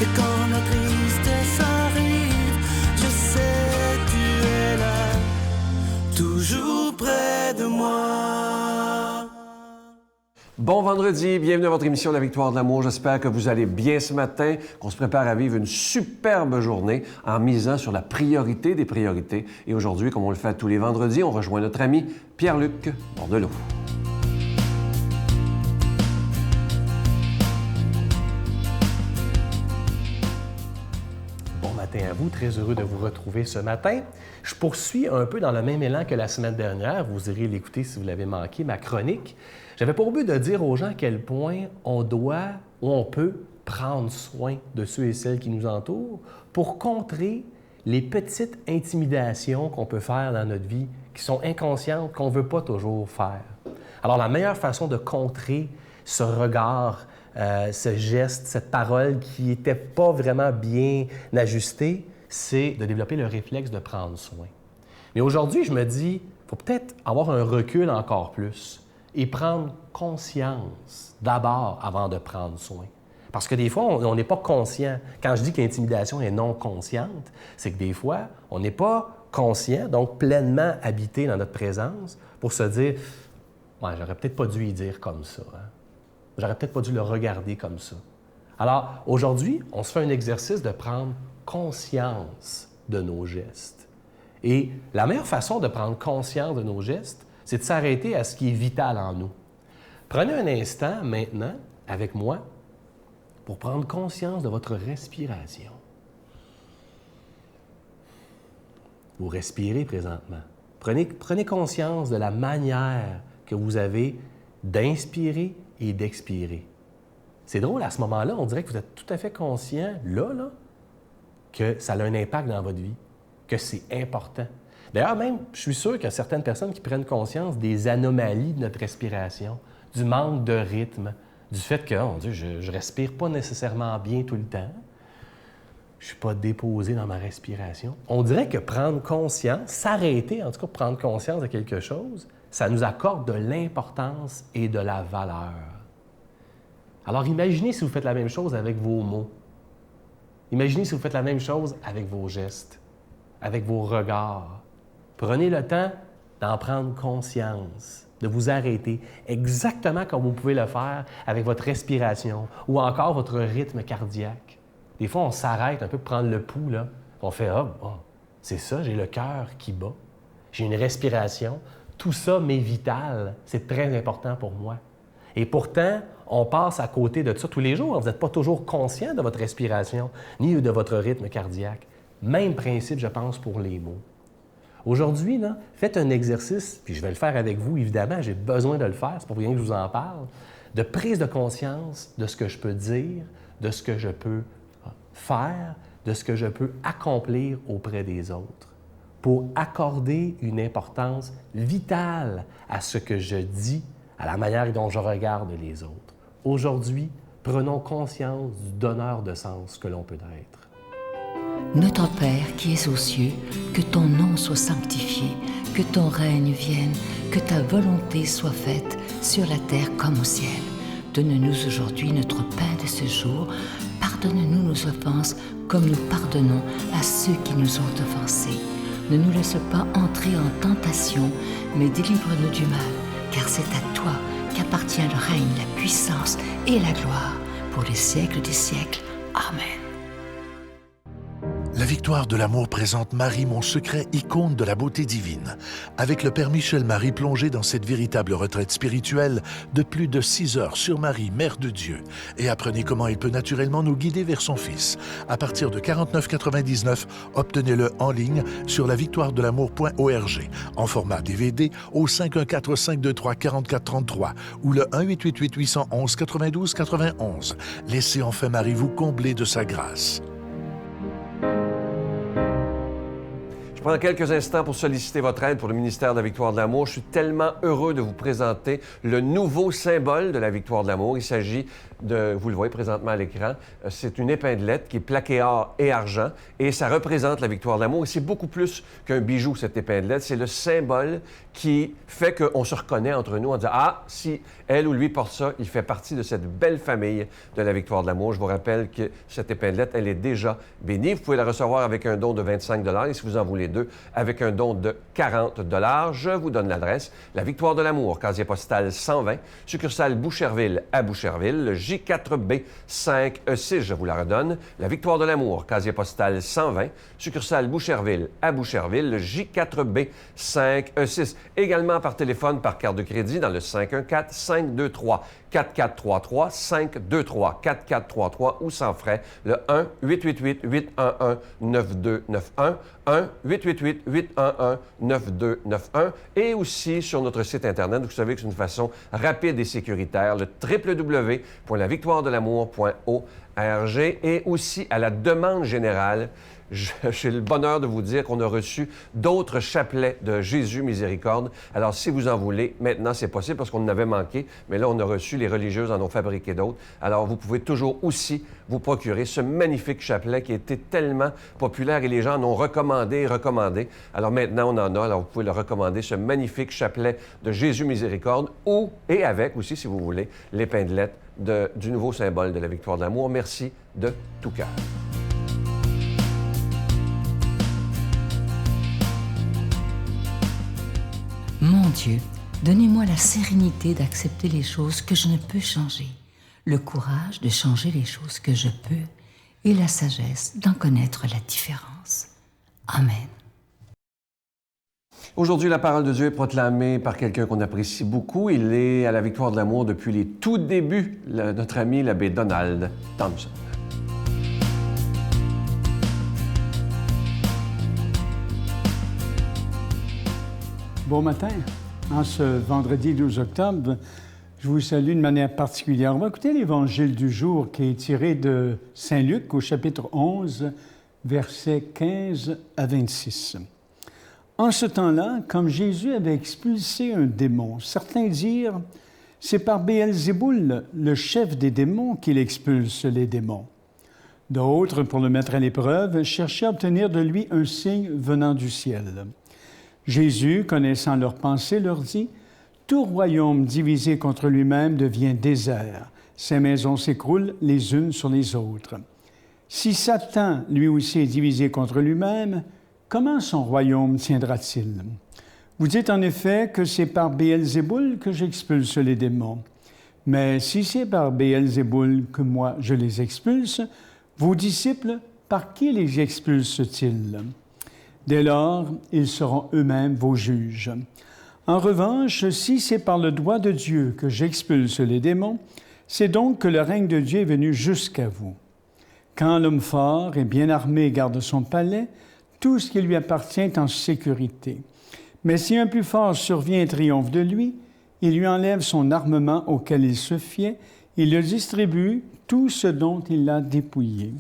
Et quand la tristesse arrive, je sais tu es là, toujours près de moi. Bon vendredi, bienvenue à votre émission La Victoire de l'amour. J'espère que vous allez bien ce matin, qu'on se prépare à vivre une superbe journée en misant sur la priorité des priorités. Et aujourd'hui, comme on le fait tous les vendredis, on rejoint notre ami Pierre-Luc Bordelot. Bon matin à vous, très heureux de vous retrouver ce matin. Je poursuis un peu dans le même élan que la semaine dernière. Vous irez l'écouter si vous l'avez manqué, ma chronique. J'avais pour but de dire aux gens à quel point on doit ou on peut prendre soin de ceux et celles qui nous entourent pour contrer les petites intimidations qu'on peut faire dans notre vie, qui sont inconscientes, qu'on ne veut pas toujours faire. Alors, la meilleure façon de contrer ce regard, ce geste, cette parole qui n'était pas vraiment bien ajustée, c'est de développer le réflexe de prendre soin. Mais aujourd'hui, je me dis, il faut peut-être avoir un recul encore plus et prendre conscience d'abord avant de prendre soin. Parce que des fois, on n'est pas conscient. Quand je dis que l'intimidation est non consciente, c'est que des fois, on n'est pas conscient, donc pleinement habité dans notre présence pour se dire « Ouais, j'aurais peut-être pas dû y dire comme ça. Hein? J'aurais peut-être pas dû le regarder comme ça. » Alors, aujourd'hui, on se fait un exercice de prendre conscience de nos gestes. Et la meilleure façon de prendre conscience de nos gestes, c'est de s'arrêter à ce qui est vital en nous. Prenez un instant maintenant, avec moi, pour prendre conscience de votre respiration. Vous respirez présentement. Prenez conscience de la manière que vous avez d'inspirer et d'expirer. C'est drôle, à ce moment-là, on dirait que vous êtes tout à fait conscient, là, que ça a un impact dans votre vie, que c'est important. D'ailleurs, même, je suis sûr qu'il y a certaines personnes qui prennent conscience des anomalies de notre respiration, du manque de rythme, du fait que, oh mon Dieu, je respire pas nécessairement bien tout le temps. Je suis pas déposé dans ma respiration. On dirait que prendre conscience, s'arrêter, en tout cas, prendre conscience de quelque chose, ça nous accorde de l'importance et de la valeur. Alors, imaginez si vous faites la même chose avec vos mots. Imaginez si vous faites la même chose avec vos gestes, avec vos regards. Prenez le temps d'en prendre conscience, de vous arrêter exactement comme vous pouvez le faire avec votre respiration ou encore votre rythme cardiaque. Des fois, on s'arrête un peu pour prendre le pouls, là. On fait « Ah, oh, c'est ça, j'ai le cœur qui bat, j'ai une respiration. Tout ça m'est vital, c'est très important pour moi. » Et pourtant, on passe à côté de ça tous les jours. Vous n'êtes pas toujours conscient de votre respiration ni de votre rythme cardiaque. Même principe, je pense, pour les mots. Aujourd'hui, là, faites un exercice, puis je vais le faire avec vous, évidemment, j'ai besoin de le faire, c'est pas pour rien que je vous en parle, de prise de conscience de ce que je peux dire, de ce que je peux faire, de ce que je peux accomplir auprès des autres, pour accorder une importance vitale à ce que je dis, à la manière dont je regarde les autres. Aujourd'hui, prenons conscience du donneur de sens que l'on peut être. Notre Père qui es aux cieux, que ton nom soit sanctifié, que ton règne vienne, que ta volonté soit faite sur la terre comme au ciel. Donne-nous aujourd'hui notre pain de ce jour. Pardonne-nous nos offenses comme nous pardonnons à ceux qui nous ont offensés. Ne nous laisse pas entrer en tentation, mais délivre-nous du mal, car c'est à toi qu'appartient le règne, la puissance et la gloire pour les siècles des siècles. Amen. La Victoire de l'amour présente Marie, mon secret, icône de la beauté divine. Avec le Père Michel Marie plongé dans cette véritable retraite spirituelle de plus de 6 heures sur Marie, Mère de Dieu. Et apprenez comment il peut naturellement nous guider vers son Fils. À partir de 49,99, obtenez-le en ligne sur lavictoiredelamour.org en format DVD au 514-523-4433 ou le 1-888-811-92-91. Laissez enfin Marie vous combler de sa grâce. Je prends quelques instants pour solliciter votre aide pour le ministère de la Victoire de l'Amour. Je suis tellement heureux de vous présenter le nouveau symbole de la Victoire de l'Amour. Il s'agit de, vous le voyez présentement à l'écran, c'est une épinglette qui est plaquée or et argent et ça représente la Victoire de l'Amour. Et c'est beaucoup plus qu'un bijou, cette épinglette. C'est le symbole qui fait qu'on se reconnaît entre nous en disant « Ah, si elle ou lui porte ça, il fait partie de cette belle famille de la Victoire de l'Amour. » Je vous rappelle que cette épinglette, elle est déjà bénie. Vous pouvez la recevoir avec un don de 25 et si vous en voulez deux, avec un don de 40 Je vous donne l'adresse. La Victoire de l'Amour, casier postal 120, succursale Boucherville à Boucherville, le J4B 5E6, je vous la redonne. La Victoire de l'Amour, casier postal 120, succursale Boucherville à Boucherville, le J4B 5E6. Également par téléphone, par carte de crédit dans le 514-523-4433, 523-4433 ou sans frais, le 1-888-811-9291, 1-888-811-9291 et aussi sur notre site Internet. Vous savez que c'est une façon rapide et sécuritaire, le www.lavictoiredelamour.org et aussi à la demande générale. J'ai le bonheur de vous dire qu'on a reçu d'autres chapelets de Jésus Miséricorde. Alors, si vous en voulez, maintenant, c'est possible parce qu'on en avait manqué, mais là, on a reçu, les religieuses en ont fabriqué d'autres. Alors, vous pouvez toujours aussi vous procurer ce magnifique chapelet qui a été tellement populaire et les gens en ont recommandé et recommandé. Alors, maintenant, on en a. Alors, vous pouvez le recommander, ce magnifique chapelet de Jésus Miséricorde et avec aussi, si vous voulez, l'épinglette du nouveau symbole de la Victoire de l'Amour. Merci de tout cœur. Mon Dieu, donnez-moi la sérénité d'accepter les choses que je ne peux changer, le courage de changer les choses que je peux et la sagesse d'en connaître la différence. Amen. Aujourd'hui, la parole de Dieu est proclamée par quelqu'un qu'on apprécie beaucoup. Il est à la Victoire de l'Amour depuis les tout débuts, notre ami l'abbé Donald Thompson. Bon matin. En ce vendredi 12 octobre, je vous salue de manière particulière. On va écouter l'Évangile du jour qui est tiré de Saint Luc au chapitre 11, versets 15 à 26. En ce temps-là, comme Jésus avait expulsé un démon, certains dirent « C'est par Béelzéboul, le chef des démons, qu'il expulse les démons. » D'autres, pour le mettre à l'épreuve, cherchaient à obtenir de lui un signe venant du ciel. Jésus, connaissant leurs pensées, leur dit, « Tout royaume divisé contre lui-même devient désert. Ses maisons s'écroulent les unes sur les autres. Si Satan, lui aussi, est divisé contre lui-même, comment son royaume tiendra-t-il? Vous dites en effet que c'est par Béelzéboul que j'expulse les démons. Mais si c'est par Béelzéboul que moi je les expulse, vos disciples, par qui les expulsent-ils? Dès lors, ils seront eux-mêmes vos juges. En revanche, si c'est par le doigt de Dieu que j'expulse les démons, c'est donc que le règne de Dieu est venu jusqu'à vous. Quand l'homme fort et bien armé garde son palais, tout ce qui lui appartient est en sécurité. Mais si un plus fort survient et triomphe de lui, il lui enlève son armement auquel il se fiait, il le distribue tout ce dont il l'a dépouillé.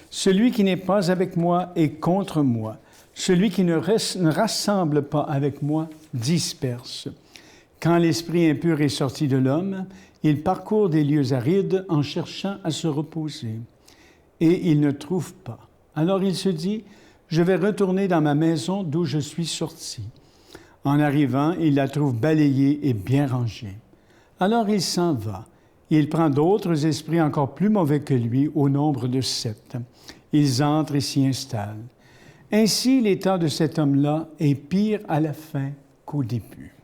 Celui qui n'est pas avec moi est contre moi. Celui qui ne rassemble pas avec moi disperse. Quand l'esprit impur est sorti de l'homme, il parcourt des lieux arides en cherchant à se reposer. Et il ne trouve pas. Alors il se dit, « Je vais retourner dans ma maison d'où je suis sorti. » En arrivant, il la trouve balayée et bien rangée. Alors il s'en va. Il prend d'autres esprits encore plus mauvais que lui, au nombre de 7. Ils entrent et s'y installent. Ainsi, l'état de cet homme-là est pire à la fin qu'au début.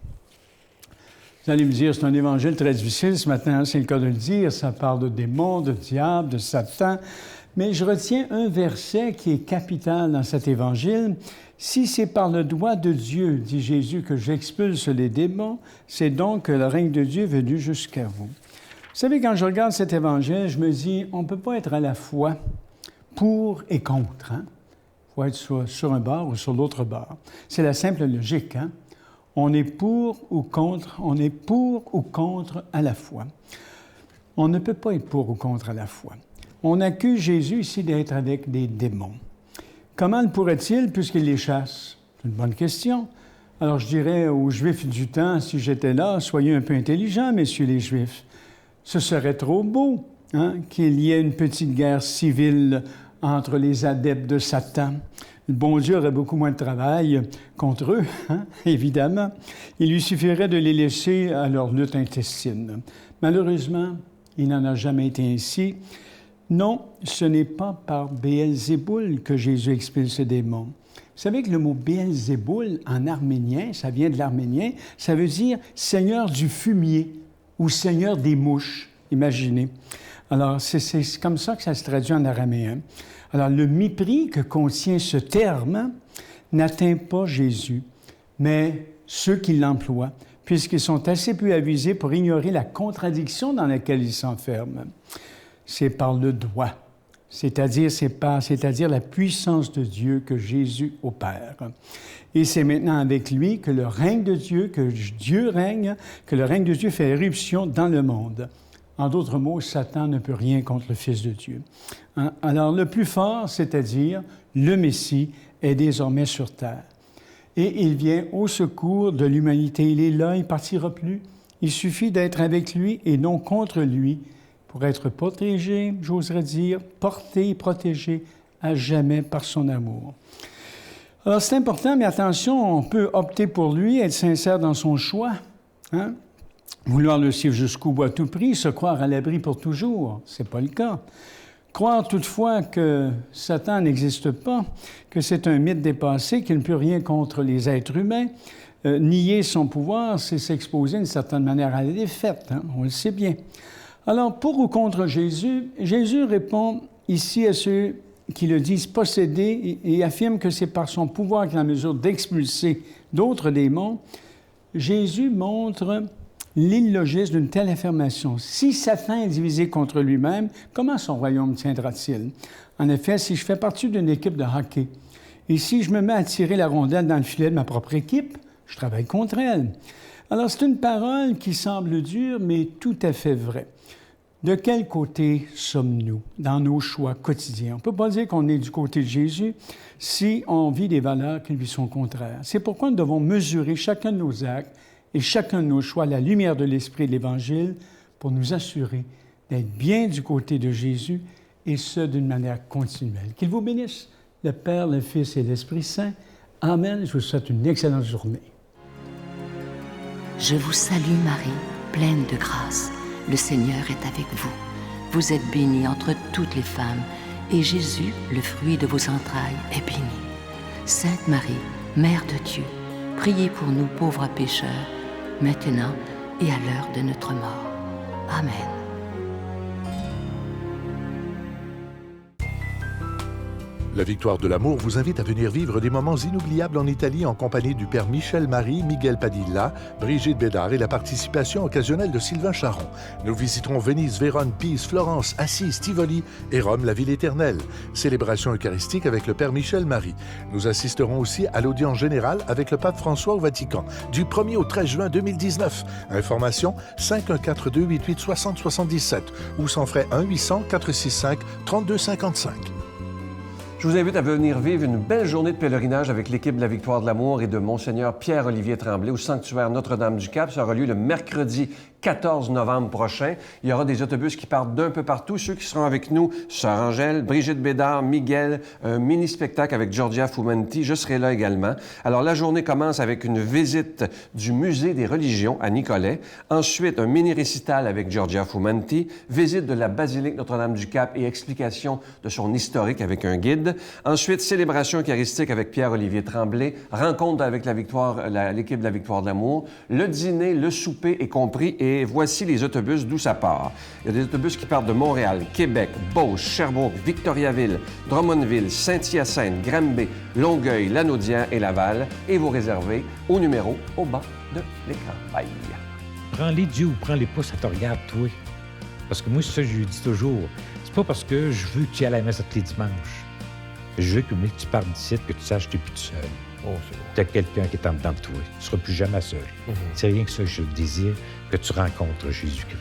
Vous allez me dire, c'est un évangile très difficile ce matin, c'est le cas de le dire, ça parle de démons, de diables, de Satan, mais je retiens un verset qui est capital dans cet évangile. « Si c'est par le doigt de Dieu, dit Jésus, que j'expulse les démons, c'est donc que le règne de Dieu est venu jusqu'à vous. » Vous savez, quand je regarde cet évangile, je me dis, on ne peut pas être à la fois pour et contre, hein? Il faut être sur un bord ou sur l'autre bord. C'est la simple logique, hein? On est pour ou contre à la fois. On ne peut pas être pour ou contre à la fois. On accuse Jésus ici d'être avec des démons. comment le pourrait-il puisqu'il les chasse? C'est une bonne question. Alors je dirais aux Juifs du temps, si j'étais là, soyez un peu intelligents, messieurs les Juifs. Ce serait trop beau qu'il y ait une petite guerre civile entre les adeptes de Satan. Le bon Dieu aurait beaucoup moins de travail contre eux, évidemment. Il lui suffirait de les laisser à leur lutte intestine. Malheureusement, il n'en a jamais été ainsi. Non, ce n'est pas par Béelzéboul que Jésus expulse ce démon. Vous savez que le mot Béelzéboul, en arménien, ça vient de l'arménien, ça veut dire « seigneur du fumier » ou « seigneur des mouches ». Imaginez. Alors, c'est comme ça que ça se traduit en araméen. Alors, le mépris que contient ce terme n'atteint pas Jésus, mais ceux qui l'emploient, puisqu'ils sont assez peu avisés pour ignorer la contradiction dans laquelle ils s'enferment. C'est par le doigt, c'est-à-dire la puissance de Dieu que Jésus opère. Et c'est maintenant avec lui que le règne de Dieu, que Dieu règne, que le règne de Dieu fait éruption dans le monde. En d'autres mots, Satan ne peut rien contre le Fils de Dieu. Alors, le plus fort, c'est-à-dire le Messie, est désormais sur terre. Et il vient au secours de l'humanité. Il est là, il ne partira plus. Il suffit d'être avec lui et non contre lui pour être protégé, j'oserais dire, porté et protégé à jamais par son amour. Alors, c'est important, mais attention, on peut opter pour lui, être sincère dans son choix, vouloir le suivre jusqu'au bout à tout prix, se croire à l'abri pour toujours. Ce n'est pas le cas. Croire toutefois que Satan n'existe pas, que c'est un mythe dépassé, qu'il ne peut rien contre les êtres humains, nier son pouvoir, c'est s'exposer d'une certaine manière à la défaite, on le sait bien. Alors, pour ou contre Jésus, Jésus répond ici à ceux qui le disent posséder et affirme que c'est par son pouvoir qu'il est en mesure d'expulser d'autres démons. Jésus montre l'illogisme d'une telle affirmation. Si Satan est divisé contre lui-même, comment son royaume tiendra-t-il? En effet, si je fais partie d'une équipe de hockey et si je me mets à tirer la rondelle dans le filet de ma propre équipe, je travaille contre elle. Alors, c'est une parole qui semble dure, mais tout à fait vraie. De quel côté sommes-nous dans nos choix quotidiens? On ne peut pas dire qu'on est du côté de Jésus si on vit des valeurs qui lui sont contraires. C'est pourquoi nous devons mesurer chacun de nos actes et chacun de nos choix à la lumière de l'Esprit de l'Évangile pour nous assurer d'être bien du côté de Jésus et ce, d'une manière continuelle. Qu'il vous bénisse, le Père, le Fils et l'Esprit Saint. Amen. Je vous souhaite une excellente journée. Je vous salue Marie, pleine de grâce. Le Seigneur est avec vous. Vous êtes bénie entre toutes les femmes, et Jésus, le fruit de vos entrailles, est béni. Sainte Marie, Mère de Dieu, priez pour nous pauvres pécheurs, maintenant et à l'heure de notre mort. Amen. La Victoire de l'amour vous invite à venir vivre des moments inoubliables en Italie en compagnie du Père Michel Marie, Miguel Padilla, Brigitte Bédard et la participation occasionnelle de Sylvain Charon. Nous visiterons Venise, Vérone, Pise, Florence, Assise, Tivoli et Rome, la ville éternelle. Célébration eucharistique avec le Père Michel Marie. Nous assisterons aussi à l'audience générale avec le Pape François au Vatican du 1er au 13 juin 2019. Information 514-288-6077 ou sans frais 1-800-465-3255. Je vous invite à venir vivre une belle journée de pèlerinage avec l'équipe de la Victoire de l'amour et de Monseigneur Pierre-Olivier Tremblay au sanctuaire Notre-Dame-du-Cap. Ça aura lieu le mercredi 14 novembre prochain. Il y aura des autobus qui partent d'un peu partout. Ceux qui seront avec nous, Sœur Angèle, Brigitte Bédard, Miguel, un mini-spectacle avec Giorgia Fumanti. Je serai là également. Alors, la journée commence avec une visite du Musée des religions à Nicolet. Ensuite, un mini-récital avec Giorgia Fumanti. Visite de la basilique Notre-Dame-du-Cap et explication de son historique avec un guide. Ensuite, célébration eucharistique avec Pierre-Olivier Tremblay. Rencontre avec l'équipe de la Victoire de l'amour. Le dîner, le souper est compris et voici les autobus d'où ça part. Il y a des autobus qui partent de Montréal, Québec, Beauce, Sherbrooke, Victoriaville, Drummondville, Saint-Hyacinthe, Granby, Longueuil, Lanaudière et Laval. Et vous réservez au numéro au bas de l'écran. Bye! Prends-les Dieu ou prends-les pas, ça te regarde, toi. Parce que moi, c'est ça que je lui dis toujours. C'est pas parce que je veux que tu ailles à la messe tous les dimanches. Je veux que tu partes d'ici, que tu saches que tu n'es plus tout seul. Oh, c'est bon. Tu as quelqu'un qui est en dedans de toi. Tu ne seras plus jamais seul. C'est rien que ça que je désire, que tu rencontres Jésus-Christ.